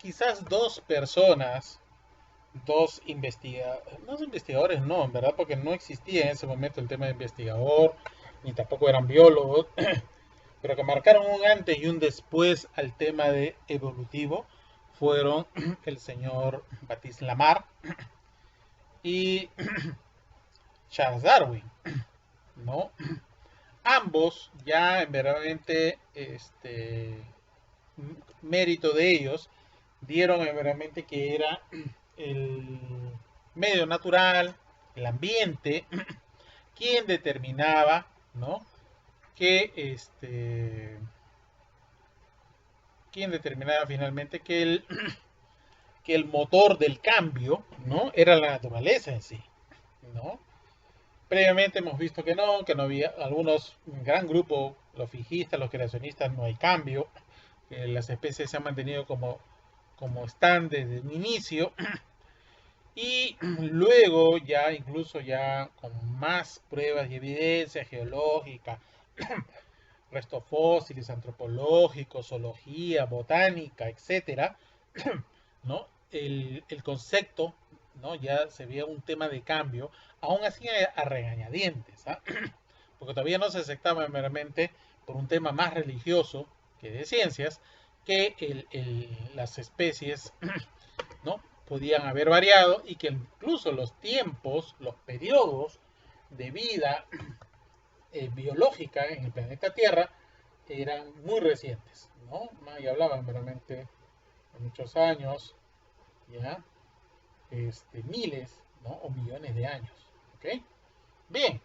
quizás dos personas, no investigadores, no, en verdad, porque no existía en ese momento el tema de investigador, ni tampoco eran biólogos, pero que marcaron un antes y un después al tema de evolutivo, fueron el señor Baptiste Lamarck y Charles Darwin, ¿no? Ambos ya verdaderamente mérito de ellos dieron verdaderamente que era el medio natural, el ambiente, quien determinaba, ¿no? Que quien determinaba finalmente que el motor del cambio, ¿no? Era la naturaleza en sí, ¿no? Previamente hemos visto que no había algunos, un gran grupo, los fijistas, los creacionistas, no hay cambio, que las especies se han mantenido como están desde un inicio, y luego ya incluso ya con más pruebas y evidencia geológica, restos fósiles, antropológicos, zoología, botánica, etcétera, ¿no? El concepto, ¿no? Ya se veía un tema de cambio, aún así a regañadientes, ¿ah? Porque todavía no se aceptaba meramente por un tema más religioso que de ciencias, que las especies, ¿no? Podían haber variado y que incluso los tiempos, los periodos de vida biológica en el planeta Tierra eran muy recientes, ¿no? Y hablaban realmente de muchos años, ¿ya? Miles, ¿no? O millones de años, ¿ok? Bien,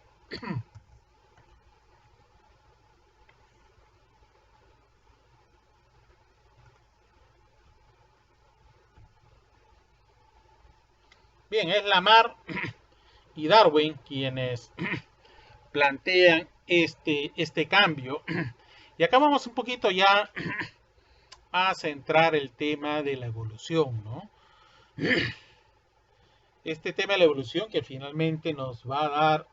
bien, es Lamarck y Darwin quienes plantean este cambio. Y acá vamos un poquito ya a centrar el tema de la evolución, ¿no? Este tema de la evolución que finalmente nos va a dar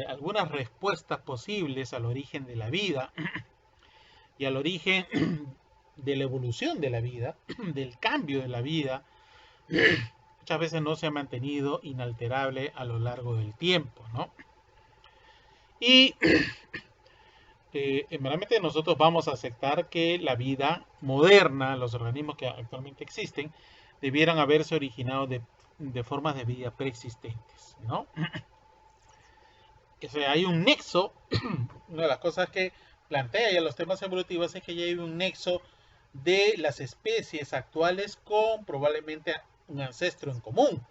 algunas respuestas posibles al origen de la vida y al origen de la evolución de la vida, del cambio de la vida, muchas veces no se ha mantenido inalterable a lo largo del tiempo, ¿no? Y realmente nosotros vamos a aceptar que la vida moderna, los organismos que actualmente existen, debieran haberse originado de formas de vida preexistentes, ¿no? O sea, hay un nexo, una de las cosas que plantea ya los temas evolutivos es que ya hay un nexo de las especies actuales con probablemente un ancestro en común,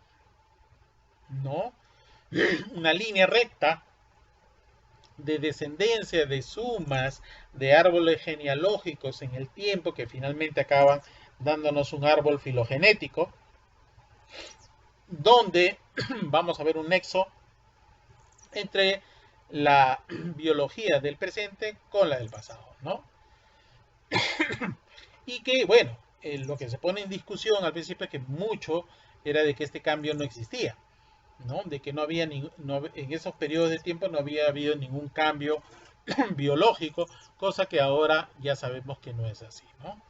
¿no? Una línea recta de descendencia, de sumas, de árboles genealógicos en el tiempo que finalmente acaban dándonos un árbol filogenético, donde vamos a ver un nexo entre la biología del presente con la del pasado, ¿no? Y que, bueno, lo que se pone en discusión al principio es que mucho era de que este cambio no existía, ¿no? De que no había en esos periodos de tiempo no había habido ningún cambio biológico, cosa que ahora ya sabemos que no es así, ¿no?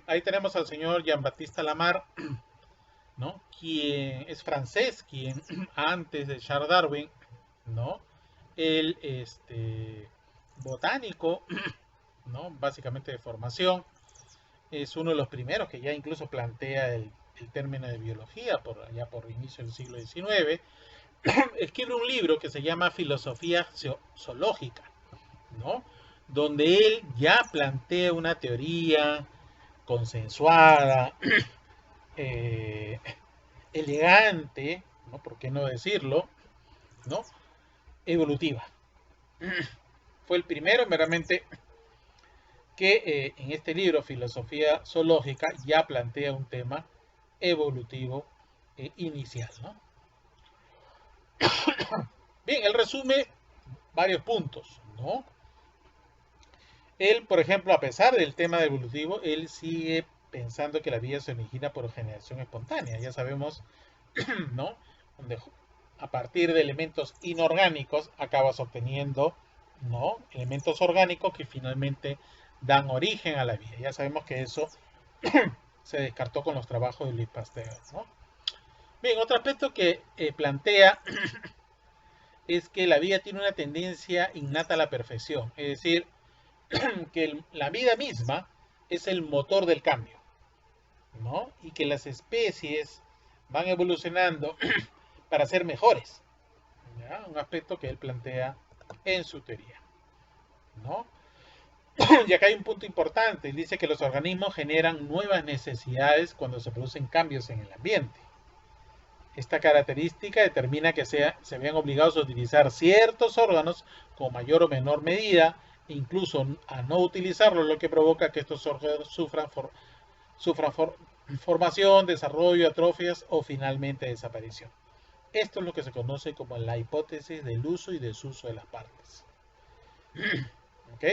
Ahí tenemos al señor Jean-Baptiste Lamarck, ¿no? Quien es francés, quien antes de Charles Darwin, ¿no? El botánico, ¿no? Básicamente de formación, es uno de los primeros que ya incluso plantea el término de biología por allá por inicio del siglo XIX. Escribe un libro que se llama Filosofía Zoológica, ¿no? Donde él ya plantea una teoría consensuada, eh, elegante, ¿no? ¿Por qué no decirlo? ¿No? Evolutiva. Fue el primero meramente que en este libro, Filosofía Zoológica, ya plantea un tema evolutivo inicial, ¿no? Bien, él resume varios puntos, ¿no? Él, por ejemplo, a pesar del tema evolutivo, él sigue pensando que la vida se origina por generación espontánea. Ya sabemos, ¿no? Donde a partir de elementos inorgánicos acabas obteniendo, ¿no? Elementos orgánicos que finalmente dan origen a la vida. Ya sabemos que eso se descartó con los trabajos de Louis Pasteur, ¿no? Bien, otro aspecto que plantea es que la vida tiene una tendencia innata a la perfección, es decir, que la vida misma es el motor del cambio, ¿no? Y que las especies van evolucionando para ser mejores, ¿ya? Un aspecto que él plantea en su teoría, ¿no? Y acá hay un punto importante, él dice que los organismos generan nuevas necesidades cuando se producen cambios en el ambiente. Esta característica determina que se vean obligados a utilizar ciertos órganos con mayor o menor medida, incluso a no utilizarlos, lo que provoca que estos órganos sufran formación, desarrollo, atrofias o finalmente desaparición. Esto es lo que se conoce como la hipótesis del uso y desuso de las partes. ¿Ok?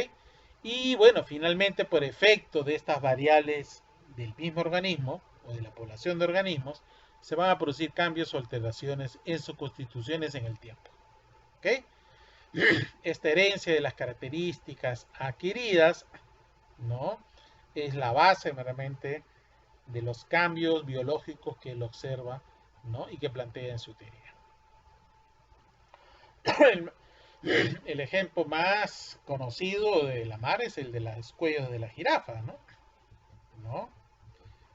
Y bueno, finalmente por efecto de estas variables del mismo organismo o de la población de organismos, se van a producir cambios o alteraciones en sus constituciones en el tiempo. ¿Ok? Esta herencia de las características adquiridas, ¿no? Es la base meramente de los cambios biológicos que él observa, ¿no? Y que plantea en su teoría. El ejemplo más conocido de la mar es el de los cuellos de la jirafa, ¿no?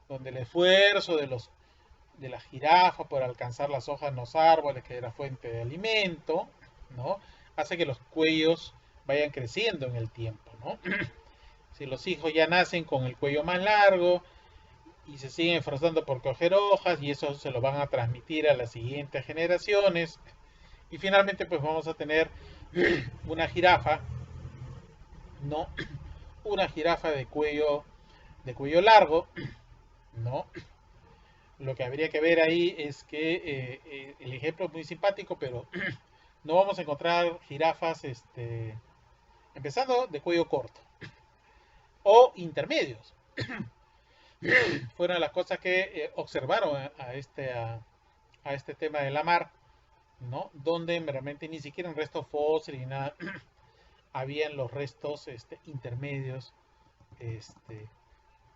Donde el esfuerzo de la jirafa por alcanzar las hojas en los árboles, que era fuente de alimento, ¿no? Hace que los cuellos vayan creciendo en el tiempo, ¿no? Si los hijos ya nacen con el cuello más largo y se siguen esforzando por coger hojas, y eso se lo van a transmitir a las siguientes generaciones, y finalmente pues vamos a tener una jirafa, ¿no? Una jirafa de cuello largo, ¿no? Lo que habría que ver ahí es que el ejemplo es muy simpático, pero no vamos a encontrar jirafas empezando de cuello corto o intermedios. Fueron las cosas que observaron a este tema de la mar, ¿no? Donde realmente ni siquiera en restos fósiles ni nada habían los restos intermedios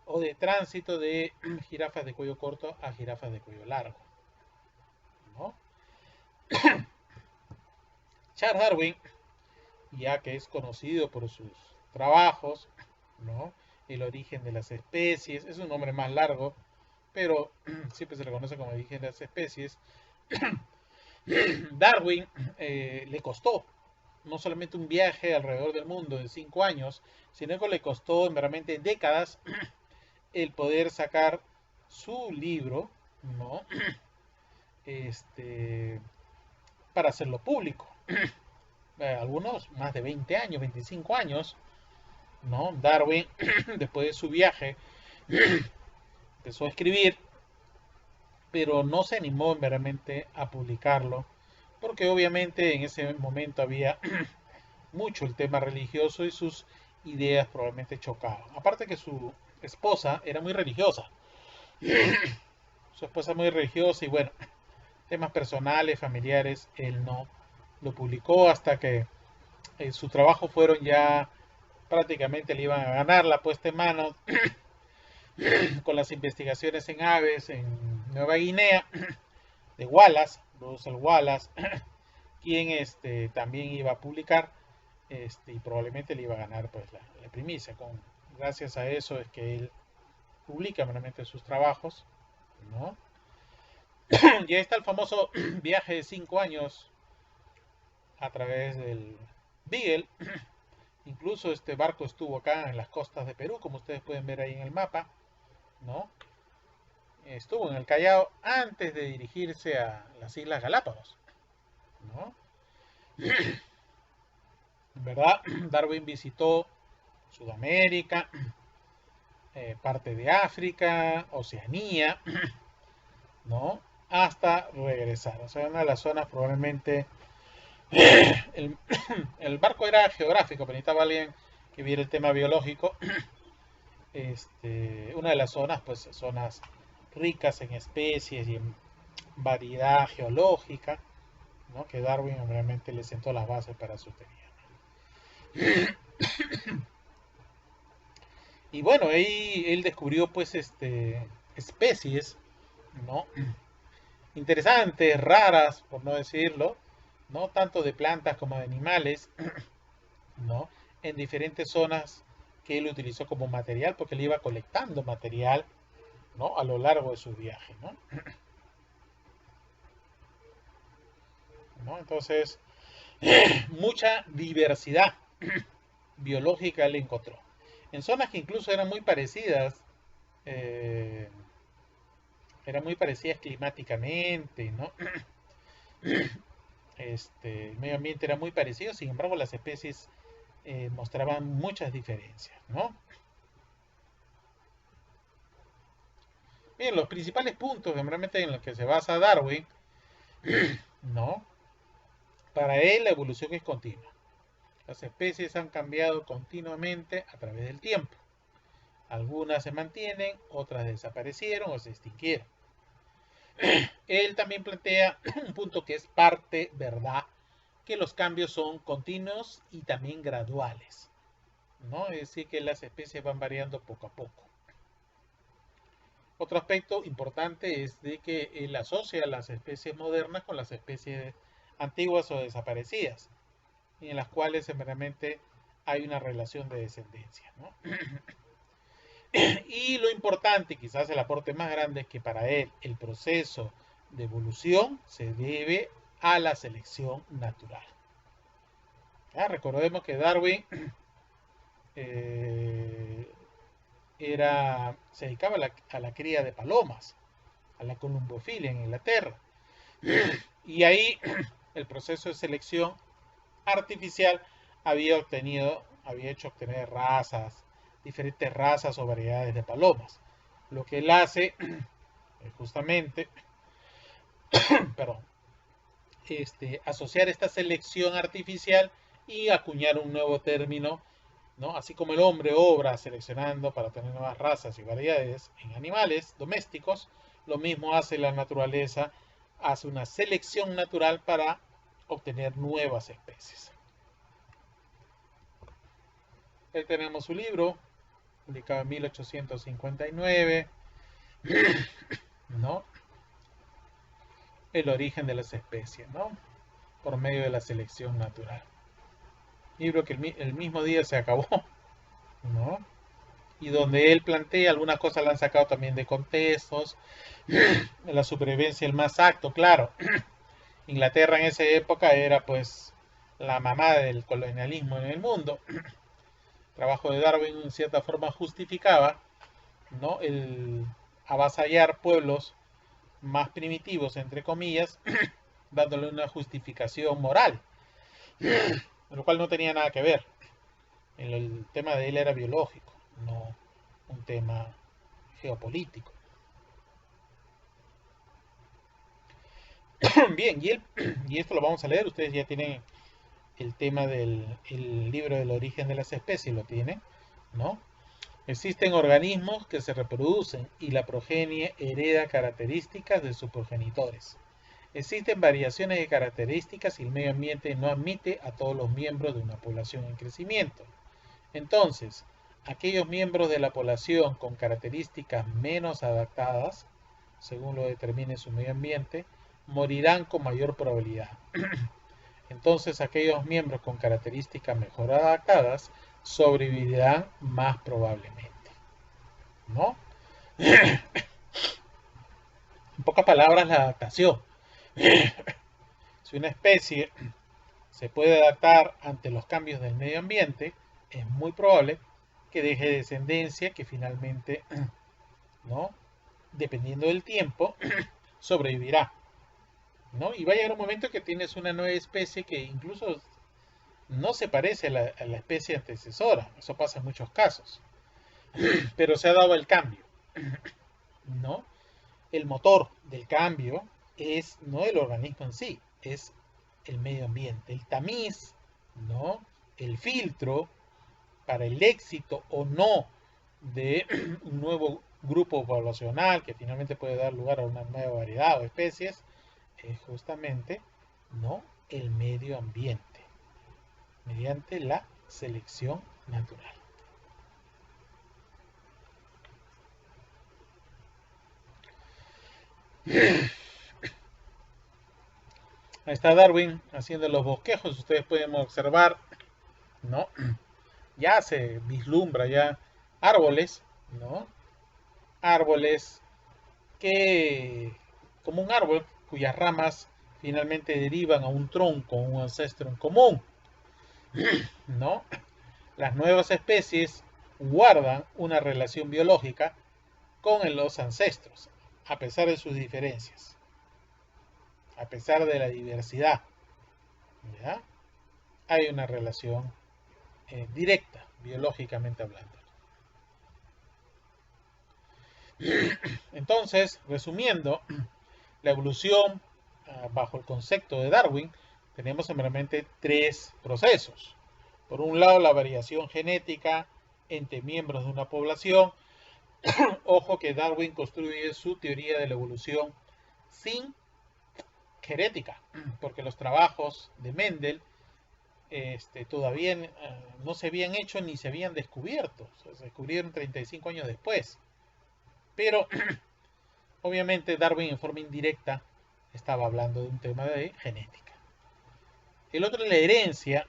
o de tránsito de jirafas de cuello corto a jirafas de cuello largo, ¿no? Charles Darwin, ya que es conocido por sus trabajos, ¿no? El origen de las especies, es un nombre más largo, pero siempre se le conoce como origen de las especies. Darwin le costó no solamente un viaje alrededor del mundo de 5 años, sino que le costó realmente décadas el poder sacar su libro, ¿no? Para hacerlo público. Algunos más de 20 años, 25 años, ¿no? Darwin, después de su viaje, empezó a escribir, pero no se animó verdaderamente a publicarlo, porque obviamente en ese momento había mucho el tema religioso y sus ideas probablemente chocaban. Aparte que su esposa era muy religiosa, su esposa muy religiosa y bueno, temas personales, familiares, él no lo publicó hasta que su trabajo fueron ya prácticamente le iban a ganar la puesta en mano con las investigaciones en aves en Nueva Guinea de Wallace, Russell Wallace, quien también iba a publicar y probablemente le iba a ganar pues la primicia. Gracias a eso es que él publica realmente sus trabajos, ¿no? Y ahí está el famoso viaje de 5 años a través del Beagle. Incluso este barco estuvo acá en las costas de Perú, como ustedes pueden ver ahí en el mapa, ¿no? Estuvo en el Callao antes de dirigirse a las Islas Galápagos, ¿no? ¿Verdad? Darwin visitó Sudamérica, parte de África, Oceanía, ¿no? Hasta regresar. O sea, una de las zonas probablemente... el, el barco era geográfico, pero necesitaba alguien que viera el tema biológico. Una de las zonas, pues zonas ricas en especies y en variedad geológica, ¿no? Que Darwin realmente le sentó las bases para su teoría. Y bueno, ahí él descubrió pues especies, ¿no? Interesantes, raras, por no decirlo, ¿no? Tanto de plantas como de animales, ¿no? En diferentes zonas que él utilizó como material, porque él iba colectando material, ¿no? A lo largo de su viaje, ¿no? ¿No? Entonces, mucha diversidad biológica él encontró. En zonas que incluso eh, eran muy parecidas climáticamente, ¿no? El medio ambiente era muy parecido, sin embargo las especies mostraban muchas diferencias, ¿no? Bien, los principales puntos realmente en los que se basa Darwin, ¿no? Para él la evolución es continua. Las especies han cambiado continuamente a través del tiempo. Algunas se mantienen, otras desaparecieron o se extinguieron. Él también plantea un punto que es parte verdad, que los cambios son continuos y también graduales, ¿no? Es decir, que las especies van variando poco a poco. Otro aspecto importante es de que él asocia las especies modernas con las especies antiguas o desaparecidas, en las cuales simplemente hay una relación de descendencia, ¿no? Y lo importante, quizás el aporte más grande, es que para él el proceso de evolución se debe a la selección natural. Recordemos que Darwin eh, se dedicaba a la cría de palomas, a la columbofilia en Inglaterra. Y ahí el proceso de selección artificial había hecho obtener diferentes razas o variedades de palomas. Lo que él hace es justamente, perdón, asociar esta selección artificial y acuñar un nuevo término, ¿no? Así como el hombre obra seleccionando para tener nuevas razas y variedades en animales domésticos, lo mismo hace la naturaleza, hace una selección natural para obtener nuevas especies. Ahí tenemos su libro, publicado en 1859, ¿no? El origen de las especies, ¿no? Por medio de la selección natural. Libro que el mismo día se acabó, ¿no? Y donde él plantea algunas cosas la han sacado también de contextos, la supervivencia el más acto, claro. Inglaterra en esa época era pues la mamá del colonialismo en el mundo. El trabajo de Darwin en cierta forma justificaba, ¿no? El avasallar pueblos más primitivos, entre comillas, dándole una justificación moral, lo cual no tenía nada que ver. El tema de él era biológico, no un tema geopolítico. Bien, y esto lo vamos a leer, ustedes ya tienen el tema del libro del origen de las especies, lo tienen, ¿no? Existen organismos que se reproducen y la progenie hereda características de sus progenitores. Existen variaciones de características y el medio ambiente no admite a todos los miembros de una población en crecimiento. Entonces, aquellos miembros de la población con características menos adaptadas, según lo determine su medio ambiente, morirán con mayor probabilidad. Entonces, aquellos miembros con características mejor adaptadas sobrevivirán más probablemente, ¿no? En pocas palabras, la adaptación. Si una especie se puede adaptar ante los cambios del medio ambiente, es muy probable que deje descendencia que finalmente, ¿no? Dependiendo del tiempo, sobrevivirá, ¿no? Y va a llegar un momento que tienes una nueva especie que incluso no se parece a la especie antecesora. Eso pasa en muchos casos. Pero se ha dado el cambio, ¿no? El motor del cambio es no el organismo en sí, es el medio ambiente, el tamiz, ¿no? El filtro para el éxito o no de un nuevo grupo poblacional que finalmente puede dar lugar a una nueva variedad o especies, es justamente, ¿no? El medio ambiente, mediante la selección natural. Ahí está Darwin haciendo los bosquejos. Ustedes pueden observar, ¿no? Ya se vislumbra ya árboles, ¿no? Árboles que, como un árbol cuyas ramas finalmente derivan a un tronco, un ancestro en común, ¿no? Las nuevas especies guardan una relación biológica con los ancestros, a pesar de sus diferencias, a pesar de la diversidad, ¿ya? Hay una relación directa, biológicamente hablando. Entonces, resumiendo, la evolución bajo el concepto de Darwin, tenemos simplemente tres procesos. Por un lado, la variación genética entre miembros de una población. Ojo que Darwin construye su teoría de la evolución sin genética, porque los trabajos de Mendel todavía no se habían hecho ni se habían descubierto. O sea, se descubrieron 35 años después. Pero obviamente Darwin en forma indirecta estaba hablando de un tema de genética. El otro es la herencia.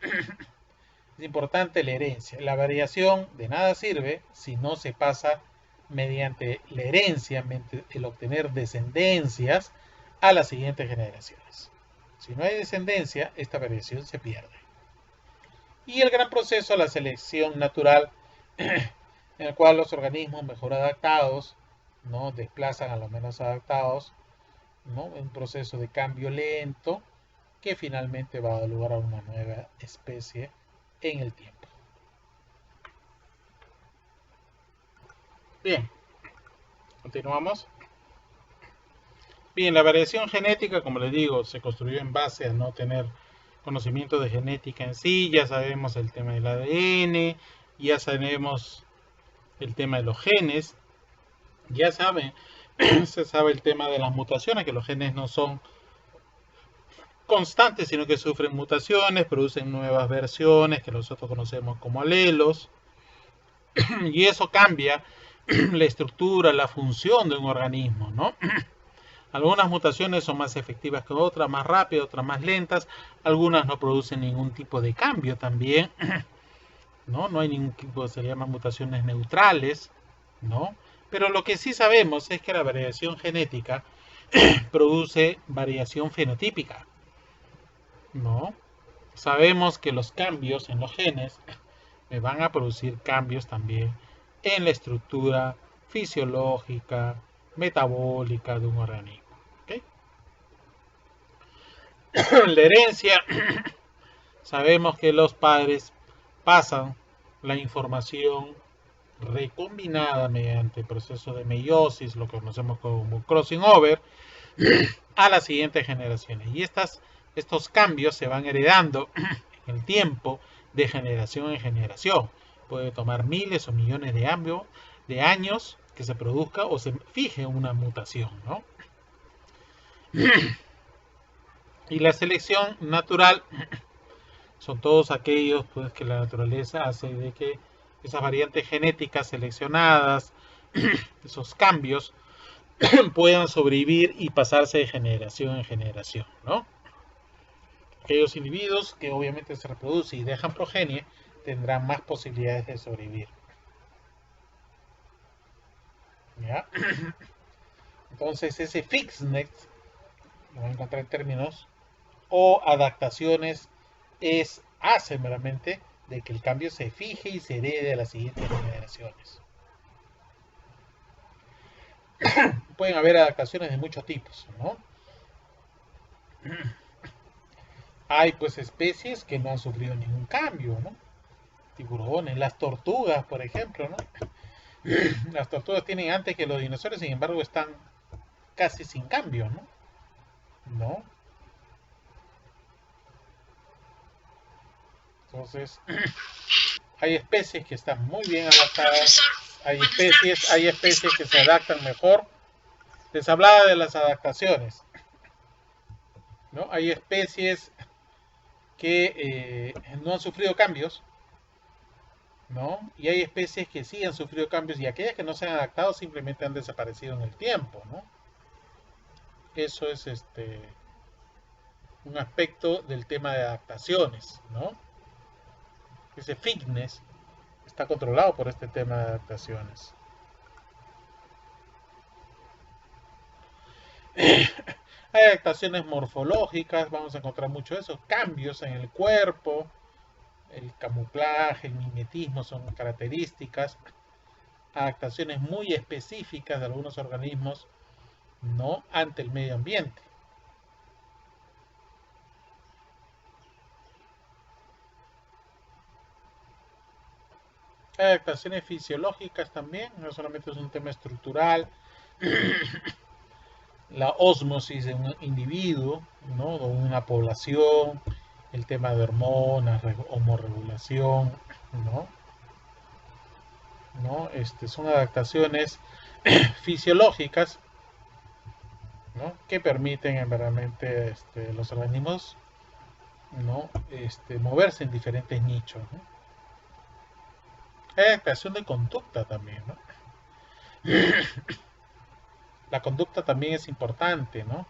Es importante la herencia. La variación de nada sirve si no se pasa mediante la herencia, mediante el obtener descendencias a las siguientes generaciones. Si no hay descendencia, esta variación se pierde. Y el gran proceso, la selección natural, en el cual los organismos mejor adaptados, ¿no?, desplazan a los menos adaptados, ¿no?, un proceso de cambio lento que finalmente va a dar lugar a una nueva especie en el tiempo. Bien, continuamos. Bien, la variación genética, como les digo, se construyó en base a no tener conocimiento de genética en sí. Ya sabemos el tema del ADN, ya sabemos el tema de los genes, ya se sabe el tema de las mutaciones, que los genes no son constantes, sino que sufren mutaciones, producen nuevas versiones que nosotros conocemos como alelos, y eso cambia la estructura, la función de un organismo, ¿no? Algunas mutaciones son más efectivas que otras, más rápidas, otras más lentas. Algunas no producen ningún tipo de cambio también, ¿no? No hay ningún tipo, se llaman mutaciones neutrales, ¿no? Pero lo que sí sabemos es que la variación genética produce variación fenotípica, ¿no? Sabemos que los cambios en los genes me van a producir cambios también en la estructura fisiológica, metabólica de un organismo. ¿Okay? La herencia, sabemos que los padres pasan la información recombinada mediante el proceso de meiosis, lo que conocemos como crossing over, a las siguientes generaciones. Y estos cambios se van heredando en el tiempo de generación en generación. Puede tomar miles o millones de años que se produzca o se fije una mutación, ¿no? Y la selección natural son todos aquellos pues, que la naturaleza hace de que esas variantes genéticas seleccionadas, esos cambios, puedan sobrevivir y pasarse de generación en generación, ¿no? Aquellos individuos que obviamente se reproducen y dejan progenie tendrán más posibilidades de sobrevivir. ¿Ya? Entonces ese fixedness, lo voy a encontrar en términos, o adaptaciones, hace meramente de que el cambio se fije y se herede a las siguientes generaciones. Pueden haber adaptaciones de muchos tipos, ¿no? Hay pues especies que no han sufrido ningún cambio, ¿no? Tiburones, las tortugas, por ejemplo, ¿no? Las tortugas tienen antes que los dinosaurios, sin embargo están casi sin cambio, ¿no? ¿No? Entonces, hay especies que están muy bien adaptadas, hay especies que se adaptan mejor. Les hablaba de las adaptaciones, ¿no? Hay especies que no han sufrido cambios, ¿no? Y hay especies que sí han sufrido cambios y aquellas que no se han adaptado simplemente han desaparecido en el tiempo, ¿no? Eso es un aspecto del tema de adaptaciones, ¿no? Ese fitness está controlado por este tema de adaptaciones. Hay adaptaciones morfológicas, vamos a encontrar mucho de eso, cambios en el cuerpo, el camuflaje, el mimetismo son características, adaptaciones muy específicas de algunos organismos, no ante el medio ambiente. Hay adaptaciones fisiológicas también, no solamente es un tema estructural, la osmosis de un individuo, ¿no? De una población, el tema de hormonas, homorregulación, ¿no? ¿No? Son adaptaciones fisiológicas, ¿no? Que permiten realmente los organismos, ¿no? Moverse en diferentes nichos, ¿no? Hay adaptación de conducta también, ¿no? La conducta también es importante, ¿no?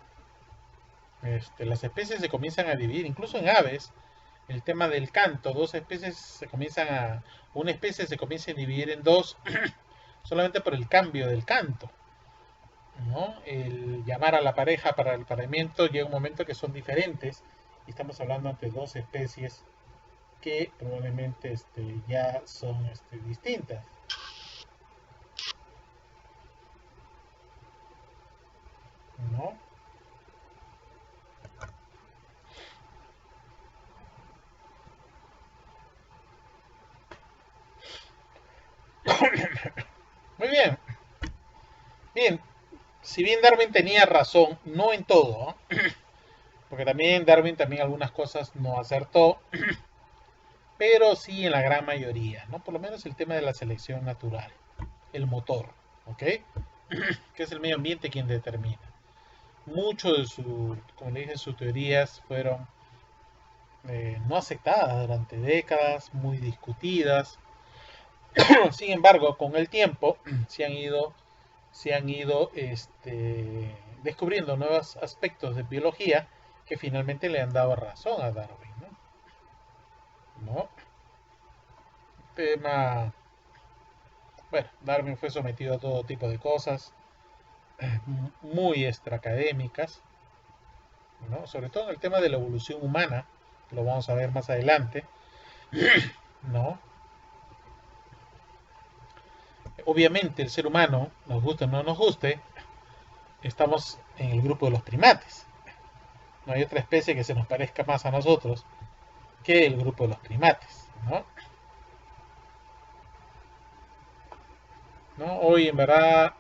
Las especies se comienzan a dividir, incluso en aves, el tema del canto, una especie se comienza a dividir en dos solamente por el cambio del canto, ¿no? El llamar a la pareja para el paramiento llega un momento que son diferentes y estamos hablando ante dos especies que probablemente ya son distintas, ¿no? Muy bien, bien. Si bien Darwin tenía razón, no en todo, ¿eh? Porque también Darwin también algunas cosas no acertó, pero sí en la gran mayoría, ¿no? Por lo menos el tema de la selección natural, el motor, ¿ok? Que es el medio ambiente quien determina. Mucho de como le dije, sus teorías fueron no aceptadas durante décadas, muy discutidas. Sin embargo, con el tiempo se han ido descubriendo nuevos aspectos de biología que finalmente le han dado razón a Darwin, ¿no? ¿No? Tema, bueno, Darwin fue sometido a todo tipo de cosas muy extraacadémicas, ¿no? Sobre todo en el tema de la evolución humana, que lo vamos a ver más adelante, ¿no? Obviamente el ser humano, nos guste o no nos guste, estamos en el grupo de los primates. No hay otra especie que se nos parezca más a nosotros que el grupo de los primates, ¿no? ¿No? Hoy en verdad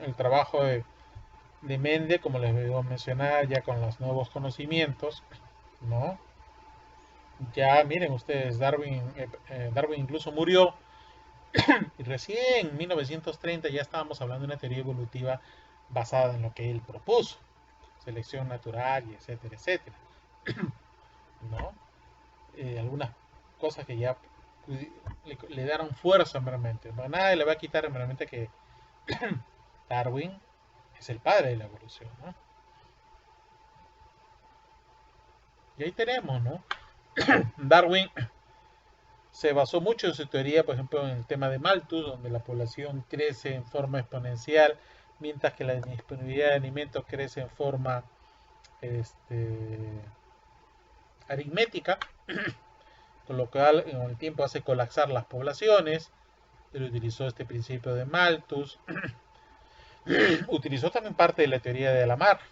el trabajo de Mende, como les voy a mencionar, ya con los nuevos conocimientos, ¿no? Ya miren ustedes, Darwin incluso murió y recién en 1930 ya estábamos hablando de una teoría evolutiva basada en lo que él propuso, selección natural y etcétera, etcétera, ¿no? Algunas cosas que ya le dieron fuerza meramente, pero nada le va a quitar meramente que Darwin es el padre de la evolución, ¿no? Y ahí tenemos, ¿no? Darwin se basó mucho en su teoría, por ejemplo, en el tema de Malthus, donde la población crece en forma exponencial, mientras que la disponibilidad de alimentos crece en forma este, aritmética, con lo cual en el tiempo hace colapsar las poblaciones. Él utilizó este principio de Malthus. Utilizó también parte de la teoría de Lamarck,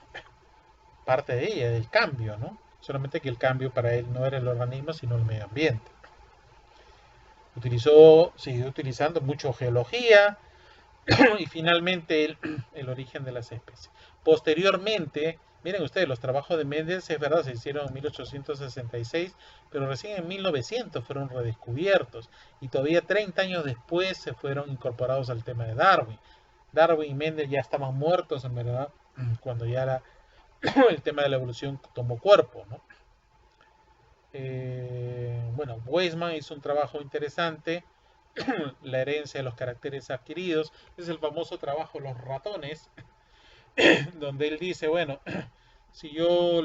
parte de ella, del cambio, ¿no? Solamente que el cambio para él no era el organismo, sino el medio ambiente. Siguió utilizando mucho geología y finalmente el origen de las especies. Posteriormente, miren ustedes, los trabajos de Mendes, es verdad, se hicieron en 1866, pero recién en 1900 fueron redescubiertos y todavía 30 años después se fueron incorporados al tema de Darwin. Darwin y Mendel ya estaban muertos, en verdad, cuando ya el tema de la evolución tomó cuerpo, ¿no? Bueno, Weismann hizo un trabajo interesante, la herencia de los caracteres adquiridos, es el famoso trabajo de los ratones, donde él dice, bueno, si yo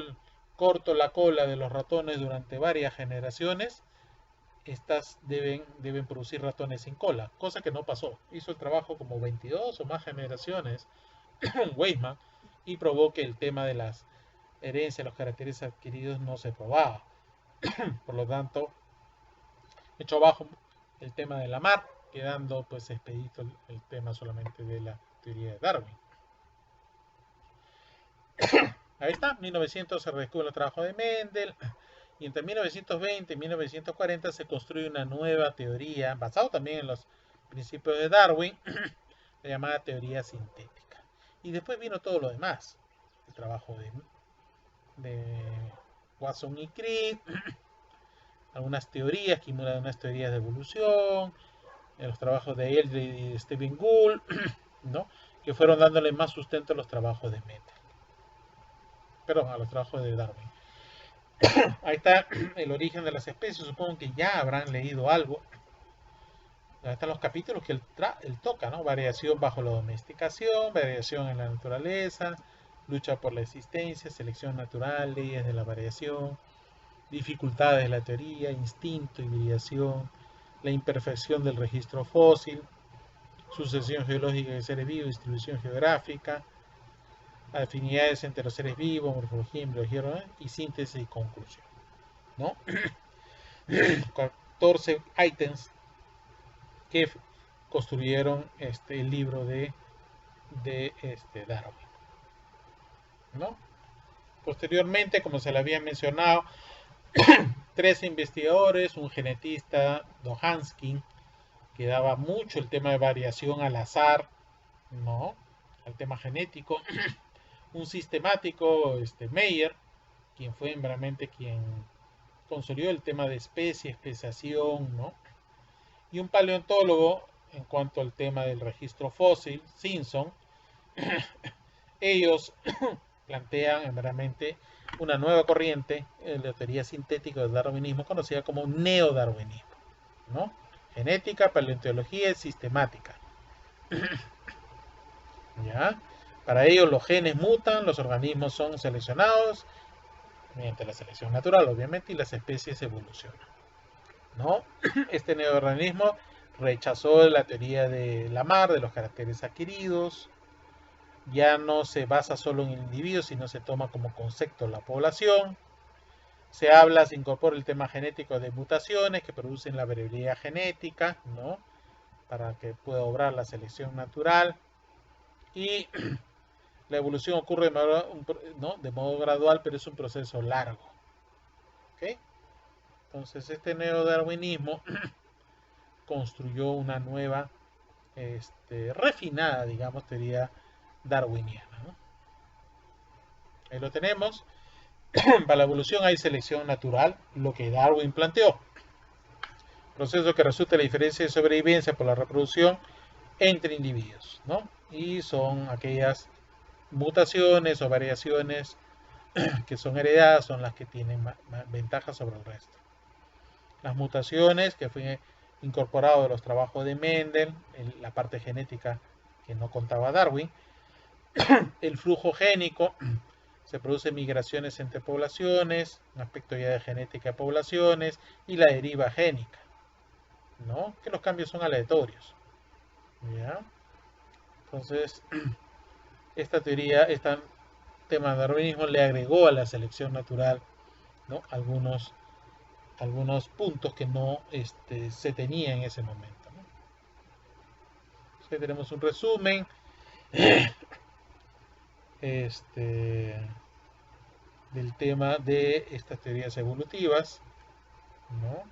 corto la cola de los ratones durante varias generaciones, estas deben producir ratones sin cola, cosa que no pasó. Hizo el trabajo como 22 o más generaciones, Weisman, y probó que el tema de las herencias, los caracteres adquiridos no se probaba. Por lo tanto, echó abajo el tema de la mar, quedando pues expedito el tema solamente de la teoría de Darwin. Ahí está, 1900 se redescubre el trabajo de Mendel, y entre 1920 y 1940 se construye una nueva teoría, basada también en los principios de Darwin, la llamada teoría sintética. Y después vino todo lo demás, el trabajo de Watson y Crick, algunas teorías, que emulan unas teorías de evolución, en los trabajos de Eldred y de Stephen Gould, ¿no? Que fueron dándole más sustento a los trabajos de Mendel. Perdón, a los trabajos de Darwin. Ahí está el origen de las especies, supongo que ya habrán leído algo. Ahí están los capítulos que él toca, ¿no? Variación bajo la domesticación, variación en la naturaleza, lucha por la existencia, selección natural, leyes de la variación, dificultades de la teoría, instinto, hibridación, la imperfección del registro fósil, sucesión geológica de seres vivos, distribución geográfica, afinidades entre los seres vivos, morfología, embriología y síntesis y conclusión, ¿no? 14 ítems que construyeron el libro de Darwin, ¿no? Posteriormente, como se le había mencionado, 13 investigadores, un genetista, Dohansky, que daba mucho el tema de variación al azar, ¿no? Al tema genético, un sistemático, Meyer, quien fue realmente quien consolidó el tema de especie, especiación, ¿no? Y un paleontólogo en cuanto al tema del registro fósil, Simpson. Ellos plantean realmente una nueva corriente en la teoría sintética del darwinismo conocida como neodarwinismo, ¿no? Genética, paleontología y sistemática. ¿Ya? Para ellos los genes mutan, los organismos son seleccionados mediante la selección natural, obviamente, y las especies evolucionan, ¿no? Este neodarwinismo rechazó la teoría de Lamarck, de los caracteres adquiridos, ya no se basa solo en el individuo, sino se toma como concepto la población. Se incorpora el tema genético de mutaciones que producen la variabilidad genética, ¿no? Para que pueda obrar la selección natural. Y la evolución ocurre de modo gradual, pero es un proceso largo. ¿Okay? Entonces, este neodarwinismo construyó una nueva, refinada, digamos, teoría darwiniana, ¿no? Ahí lo tenemos. Para la evolución hay selección natural, lo que Darwin planteó. Proceso que resulta de la diferencia de sobrevivencia por la reproducción entre individuos, ¿no? Y son aquellas mutaciones o variaciones que son heredadas, son las que tienen ventajas sobre el resto. Las mutaciones, que fue incorporado de los trabajos de Mendel, la parte genética que no contaba Darwin, el flujo génico, se producen migraciones entre poblaciones, un aspecto ya de genética de poblaciones, y la deriva génica, ¿no? Que los cambios son aleatorios, ¿ya? Entonces, esta teoría, este tema de darwinismo le agregó a la selección natural, ¿no? algunos puntos que no se tenía en ese momento, ¿no? Entonces, tenemos un resumen del tema de estas teorías evolutivas, ¿no?